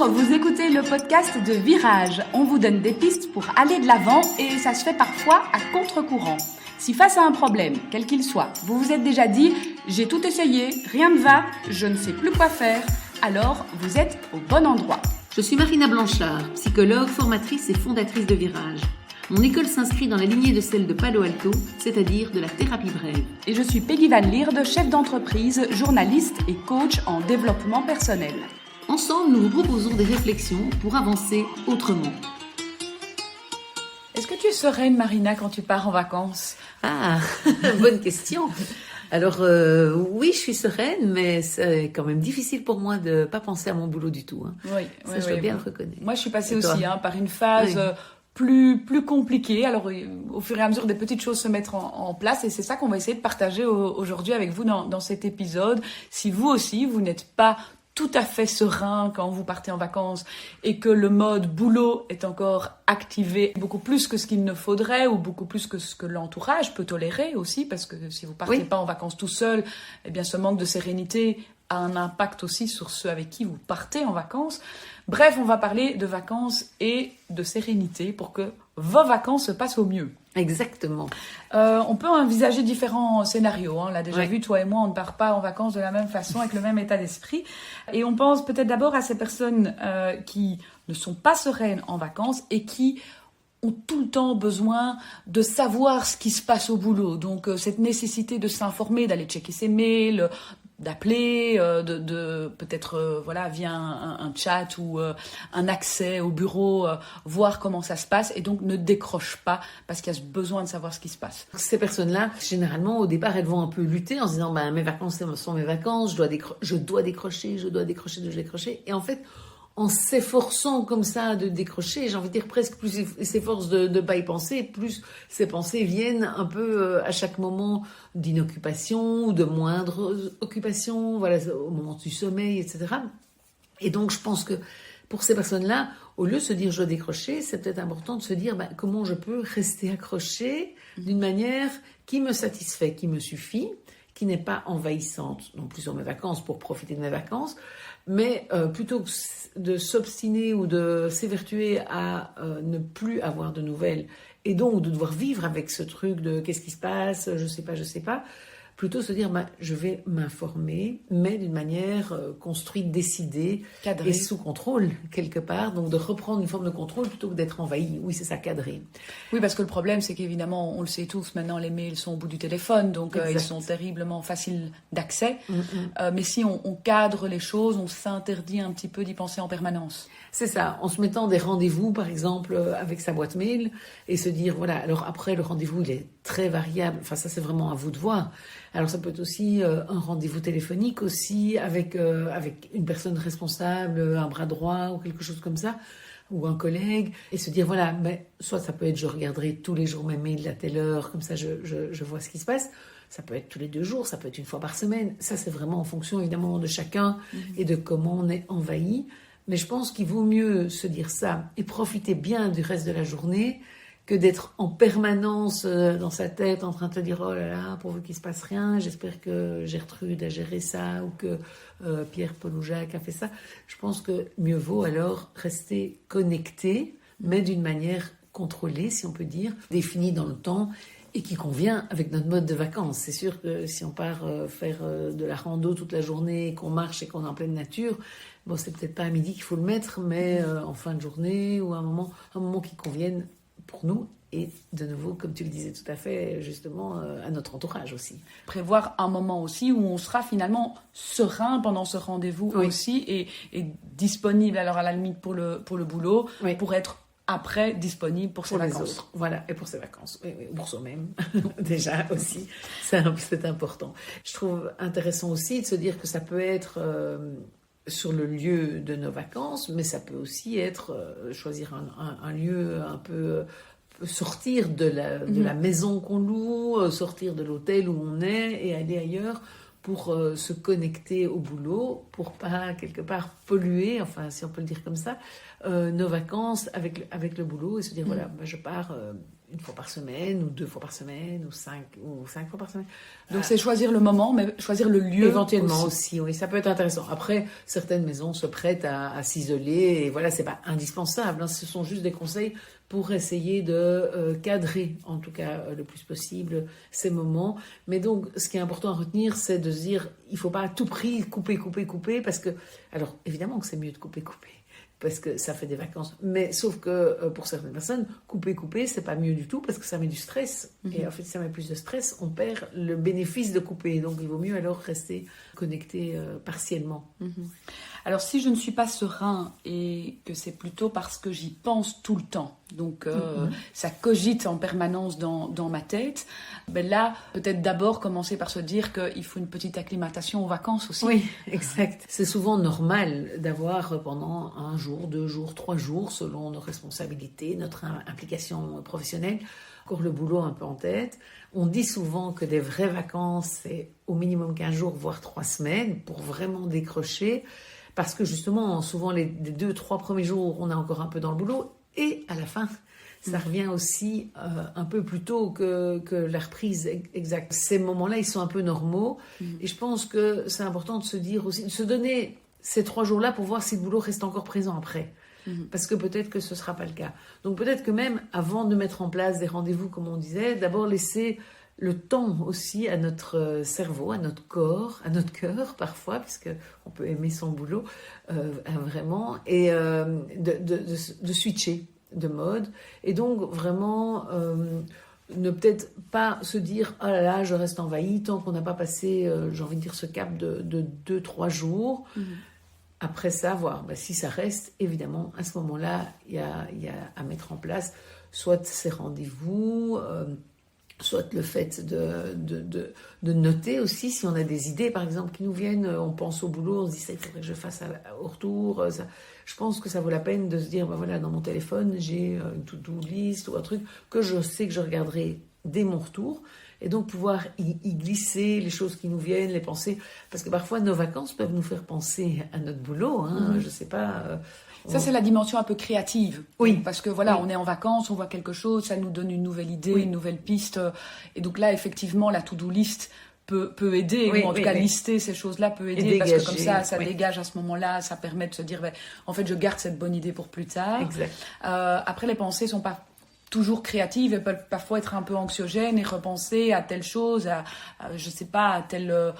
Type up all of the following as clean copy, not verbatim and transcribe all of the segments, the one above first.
Bonjour, vous écoutez le podcast de Virage. On vous donne des pistes pour aller de l'avant et ça se fait parfois à contre-courant. Si face à un problème, quel qu'il soit, vous vous êtes déjà dit « j'ai tout essayé, rien ne va, je ne sais plus quoi faire », alors vous êtes au bon endroit. Je suis Marina Blanchard, psychologue, formatrice et fondatrice de Virage. Mon école s'inscrit dans la lignée de celle de Palo Alto, c'est-à-dire de la thérapie brève. Et je suis Peggy Van Lierde, chef d'entreprise, journaliste et coach en développement personnel. Ensemble, nous vous proposons des réflexions pour avancer autrement. Est-ce que tu es sereine, Marina, quand tu pars en vacances ? Ah, bonne question. Alors, oui, je suis sereine, mais c'est quand même difficile pour moi de ne pas penser à mon boulot du tout. Hein. Oui, ça, je dois bien le reconnaître. Moi, je suis passée aussi par une phase plus compliquée. Alors, au fur et à mesure, des petites choses se mettent en place. Et c'est ça qu'on va essayer de partager aujourd'hui avec vous dans cet épisode. Si vous aussi, vous n'êtes pas tout à fait serein quand vous partez en vacances et que le mode boulot est encore activé beaucoup plus que ce qu'il ne faudrait ou beaucoup plus que ce que l'entourage peut tolérer aussi, parce que si vous partez pas en vacances tout seul, eh bien ce manque de sérénité a un impact aussi sur ceux avec qui vous partez en vacances. Bref, on va parler de vacances et de sérénité pour que vos vacances se passent au mieux. Exactement. On peut envisager différents scénarios. On l'a déjà vu, toi et moi, on ne part pas en vacances de la même façon, avec le même état d'esprit. Et on pense peut-être d'abord à ces personnes qui ne sont pas sereines en vacances et qui ont tout le temps besoin de savoir ce qui se passe au boulot. Donc cette nécessité de s'informer, d'aller checker ses mails, d'appeler, peut-être via un chat ou un accès au bureau, voir comment ça se passe et donc ne décroche pas parce qu'il y a besoin de savoir ce qui se passe. Ces personnes-là, généralement, au départ, elles vont un peu lutter en se disant mes vacances sont mes vacances, je dois décrocher. Et en fait, en s'efforçant comme ça de décrocher, j'ai envie de dire presque plus il s'efforce de ne pas y penser, plus ces pensées viennent un peu à chaque moment d'inoccupation ou de moindre occupation, au moment du sommeil, etc. Et donc je pense que pour ces personnes-là, au lieu de se dire je dois décrocher, c'est peut-être important de se dire comment je peux rester accroché d'une manière qui me satisfait, qui me suffit, qui n'est pas envahissante non plus sur mes vacances pour profiter de mes vacances, mais plutôt que de s'obstiner ou de s'évertuer à ne plus avoir de nouvelles et donc de devoir vivre avec ce truc de qu'est-ce qui se passe, je sais pas, plutôt se dire je vais m'informer, mais d'une manière construite, décidée, cadrée et sous contrôle quelque part, donc de reprendre une forme de contrôle plutôt que d'être envahi. Oui, c'est ça, cadré. Oui, parce que le problème, c'est qu'évidemment, on le sait tous, maintenant les mails sont au bout du téléphone, donc ils sont terriblement faciles d'accès. Mais si on cadre les choses, on s'interdit un petit peu d'y penser en permanence. C'est ça, en se mettant des rendez-vous, par exemple, avec sa boîte mail, et se dire, alors après, le rendez-vous, il est très variable. Enfin, ça, c'est vraiment à vous de voir. Alors, ça peut être aussi un rendez-vous téléphonique aussi, avec une personne responsable, un bras droit ou quelque chose comme ça, ou un collègue, et se dire, soit ça peut être, je regarderai tous les jours mes mails à telle heure, comme ça, je vois ce qui se passe. Ça peut être tous les 2 jours, ça peut être une fois par semaine. Ça, c'est vraiment en fonction, évidemment, de chacun et de comment on est envahi. Mais je pense qu'il vaut mieux se dire ça et profiter bien du reste de la journée que d'être en permanence dans sa tête en train de te dire « Oh là là, pourvu qu'il ne se passe rien, j'espère que Gertrude a géré ça ou que Pierre, Paul ou Jacques a fait ça. » Je pense que mieux vaut alors rester connecté, mais d'une manière contrôlée, si on peut dire, définie dans le temps et qui convient avec notre mode de vacances. C'est sûr que si on part faire de la rando toute la journée, qu'on marche et qu'on est en pleine nature, c'est peut-être pas à midi qu'il faut le mettre, mais en fin de journée ou un moment qui convienne pour nous et de nouveau, comme tu le disais tout à fait, justement, à notre entourage aussi. Prévoir un moment aussi où on sera finalement serein pendant ce rendez-vous aussi et disponible, alors à la limite pour le boulot, pour être après disponible pour ses vacances. Les autres. Voilà, et pour ses vacances. Et pour soi-même, déjà aussi, c'est important. Je trouve intéressant aussi de se dire que ça peut être sur le lieu de nos vacances, mais ça peut aussi être choisir un lieu un peu sortir de la maison qu'on loue, sortir de l'hôtel où on est et aller ailleurs pour se connecter au boulot, pour pas quelque part polluer, enfin si on peut le dire comme ça, nos vacances avec le boulot et se dire je pars une fois par semaine, ou 2 fois par semaine, ou 5 fois par semaine. Donc c'est choisir le moment, mais choisir le lieu éventuellement aussi. Oui, ça peut être intéressant. Après, certaines maisons se prêtent à s'isoler, et voilà, c'est pas indispensable, hein. Ce sont juste des conseils pour essayer de cadrer, en tout cas le plus possible, ces moments. Mais donc, ce qui est important à retenir, c'est de se dire, il faut pas à tout prix couper, parce que, alors évidemment que c'est mieux de couper, parce que ça fait des vacances. Mais sauf que pour certaines personnes, couper, c'est pas mieux du tout parce que ça met du stress. Et en fait, si ça met plus de stress, on perd le bénéfice de couper. Donc, il vaut mieux alors rester connecté partiellement. Alors, si je ne suis pas serein et que c'est plutôt parce que j'y pense tout le temps, donc ça cogite en permanence dans ma tête, ben là, peut-être d'abord commencer par se dire qu'il faut une petite acclimatation aux vacances aussi. Oui, exact. C'est souvent normal d'avoir pendant 1 jour, 2 jours, 3 jours, selon nos responsabilités, notre implication professionnelle, encore le boulot un peu en tête. On dit souvent que des vraies vacances, c'est au minimum 15 jours, voire 3 semaines, pour vraiment décrocher. Parce que justement, souvent les 2-3 premiers jours, on est encore un peu dans le boulot. Et à la fin, ça revient aussi un peu plus tôt que la reprise exacte. Ces moments-là, ils sont un peu normaux. Et je pense que c'est important de se dire aussi, de se donner ces 3 jours-là pour voir si le boulot reste encore présent après. Parce que peut-être que ce ne sera pas le cas. Donc peut-être que même avant de mettre en place des rendez-vous, comme on disait, d'abord laisser le temps aussi à notre cerveau, à notre corps, à notre cœur parfois, puisque on peut aimer son boulot vraiment, et de switcher de mode. Et donc vraiment ne peut-être pas se dire « Ah là là, je reste envahi » tant qu'on n'a pas passé, j'ai envie de dire, ce cap de 2-3 jours. Après ça, voir si ça reste, évidemment, à ce moment-là, il y a à mettre en place soit ces rendez-vous, soit le fait de noter aussi si on a des idées, par exemple, qui nous viennent, on pense au boulot, on se dit ça, il faudrait que je fasse au retour. Ça. Je pense que ça vaut la peine de se dire, voilà, dans mon téléphone, j'ai une to-do list ou un truc que je sais que je regarderai dès mon retour. Et donc pouvoir y glisser les choses qui nous viennent, les pensées. Parce que parfois, nos vacances peuvent nous faire penser à notre boulot. Hein, je sais pas... Ça, c'est la dimension un peu créative. Oui. Parce que voilà, on est en vacances, on voit quelque chose, ça nous donne une nouvelle idée, une nouvelle piste. Et donc là, effectivement, la to-do list peut aider, ou en tout cas lister ces choses-là peut aider, parce que comme ça dégage à ce moment-là, ça permet de se dire, en fait, je garde cette bonne idée pour plus tard. Exact. Après, les pensées sont pas toujours créatives, elles peuvent parfois être un peu anxiogènes et repenser à telle chose, à je sais pas, à tel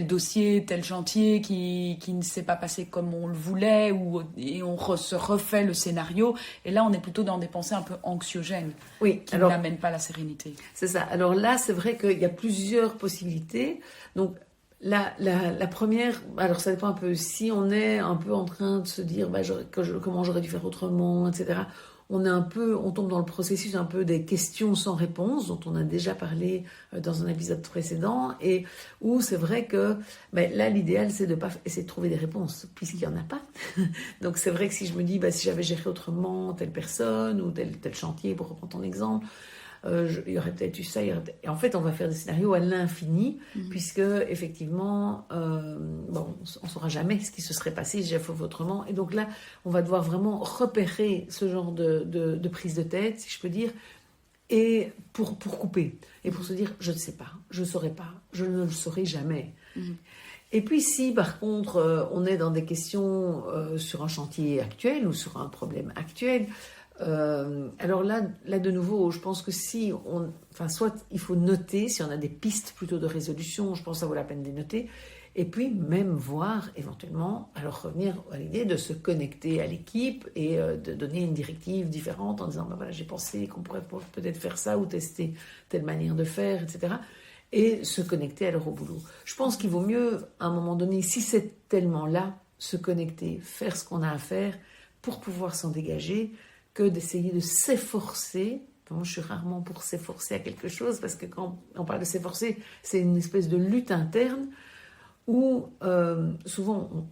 dossier, tel chantier qui ne s'est pas passé comme on le voulait, et on se refait le scénario. Et là, on est plutôt dans des pensées un peu anxiogènes, qui n'amènent pas la sérénité. C'est ça. Alors là, c'est vrai qu'il y a plusieurs possibilités. Donc, la première, alors ça dépend un peu, si on est un peu en train de se dire comment j'aurais dû faire autrement, etc., on tombe dans le processus un peu des questions sans réponse, dont on a déjà parlé dans un épisode précédent, et où c'est vrai que là, l'idéal, c'est de pas essayer de trouver des réponses, puisqu'il n'y en a pas. Donc c'est vrai que si je me dis, si j'avais géré autrement telle personne, ou tel chantier, pour reprendre ton exemple, il y aurait peut-être eu ça, et en fait on va faire des scénarios à l'infini, puisque effectivement on ne saura jamais ce qui se serait passé si j'avais fait autrement, et donc là on va devoir vraiment repérer ce genre de prise de tête, si je peux dire, et pour couper, et pour se dire je ne sais pas, je ne saurais pas, je ne le saurai jamais. Et puis si par contre on est dans des questions sur un chantier actuel ou sur un problème actuel, alors là de nouveau, je pense que soit il faut noter, si on a des pistes plutôt de résolution, je pense que ça vaut la peine de les noter, et puis même voir éventuellement, alors revenir à l'idée de se connecter à l'équipe et de donner une directive différente en disant, voilà, j'ai pensé qu'on pourrait peut-être faire ça ou tester telle manière de faire, etc. Et se connecter alors au boulot. Je pense qu'il vaut mieux, à un moment donné, si c'est tellement là, se connecter, faire ce qu'on a à faire pour pouvoir s'en dégager, que d'essayer de s'efforcer. Moi, je suis rarement pour s'efforcer à quelque chose, parce que quand on parle de s'efforcer, c'est une espèce de lutte interne où souvent,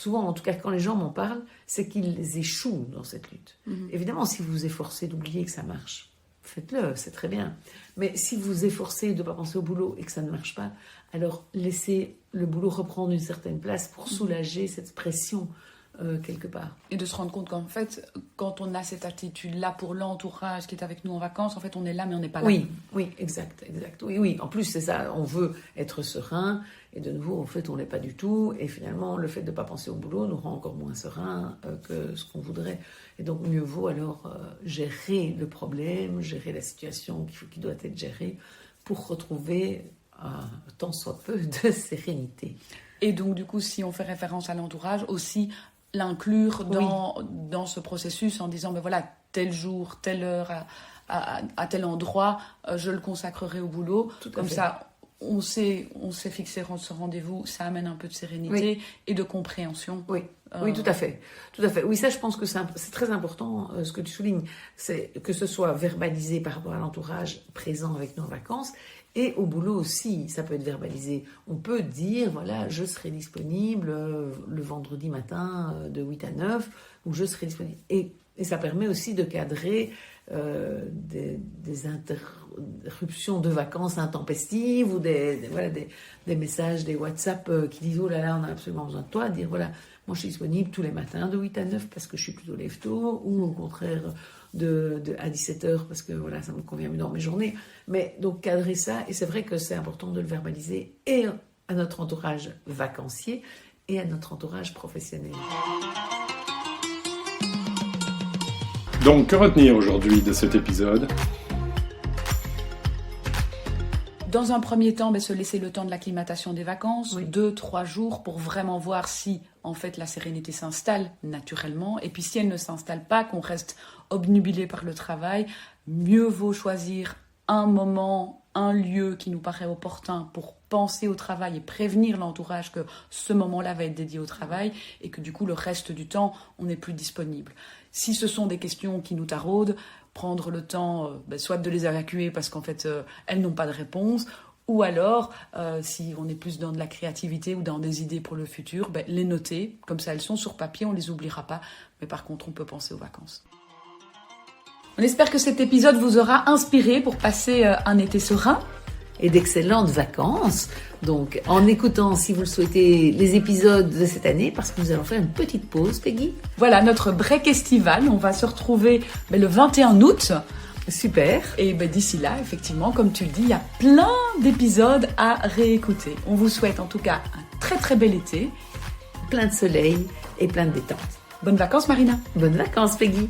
en tout cas quand les gens m'en parlent, c'est qu'ils échouent dans cette lutte. Évidemment, si vous vous efforcez d'oublier que ça marche, faites-le, c'est très bien. Mais si vous vous efforcez de ne pas penser au boulot et que ça ne marche pas, alors laissez le boulot reprendre une certaine place pour soulager cette pression quelque part. Et de se rendre compte qu'en fait, quand on a cette attitude-là pour l'entourage qui est avec nous en vacances, en fait, on est là, mais on n'est pas là. Oui, exact. Oui. En plus, c'est ça, on veut être serein, et de nouveau, en fait, on l'est pas du tout, et finalement, le fait de ne pas penser au boulot nous rend encore moins serein que ce qu'on voudrait. Et donc, mieux vaut alors gérer le problème, gérer la situation qui doit être gérée, pour retrouver, tant soit peu, de sérénité. Et donc, du coup, si on fait référence à l'entourage, aussi l'inclure dans ce processus en disant, ben voilà, tel jour, telle heure, à tel endroit, je le consacrerai au boulot. Comme ça, on s'est fixé ce rendez-vous, ça amène un peu de sérénité et de compréhension. Oui, tout à fait. Oui, ça, je pense que c'est très important, ce que tu soulignes, c'est que ce soit verbalisé par rapport à l'entourage présent avec nous en vacances. Et au boulot aussi, ça peut être verbalisé. On peut dire, voilà, je serai disponible le vendredi matin de 8 à 9, ou je serai disponible. Et ça permet aussi de cadrer des interruptions de vacances intempestives, ou des messages, des WhatsApp qui disent, oh là là, on a absolument besoin de toi, dire, voilà, moi je suis disponible tous les matins de 8 à 9 parce que je suis plutôt lève-tôt, ou au contraire à 17h parce que voilà, ça me convient mieux dans mes journées. Mais donc cadrer ça, et c'est vrai que c'est important de le verbaliser et à notre entourage vacancier et à notre entourage professionnel. Donc, que retenir aujourd'hui de cet épisode ? Dans un premier temps, se laisser le temps de l'acclimatation des vacances, 2-3 jours, pour vraiment voir si, en fait, la sérénité s'installe naturellement. Et puis, si elle ne s'installe pas, qu'on reste obnubilé par le travail, mieux vaut choisir un moment, un lieu qui nous paraît opportun pour penser au travail et prévenir l'entourage que ce moment-là va être dédié au travail et que du coup, le reste du temps, on n'est plus disponible. Si ce sont des questions qui nous taraudent, prendre le temps soit de les évacuer parce qu'en fait, elles n'ont pas de réponse, ou alors, si on est plus dans de la créativité ou dans des idées pour le futur, les noter, comme ça elles sont sur papier, on ne les oubliera pas, mais par contre, on peut penser aux vacances. On espère que cet épisode vous aura inspiré pour passer un été serein. Et d'excellentes vacances. Donc, en écoutant, si vous le souhaitez, les épisodes de cette année, parce que nous allons faire une petite pause, Peggy. Voilà, notre break estival. On va se retrouver le 21 août. Super. Et d'ici là, effectivement, comme tu le dis, il y a plein d'épisodes à réécouter. On vous souhaite en tout cas un très très bel été. Plein de soleil et plein de détente. Bonnes vacances, Marina. Bonnes vacances, Peggy.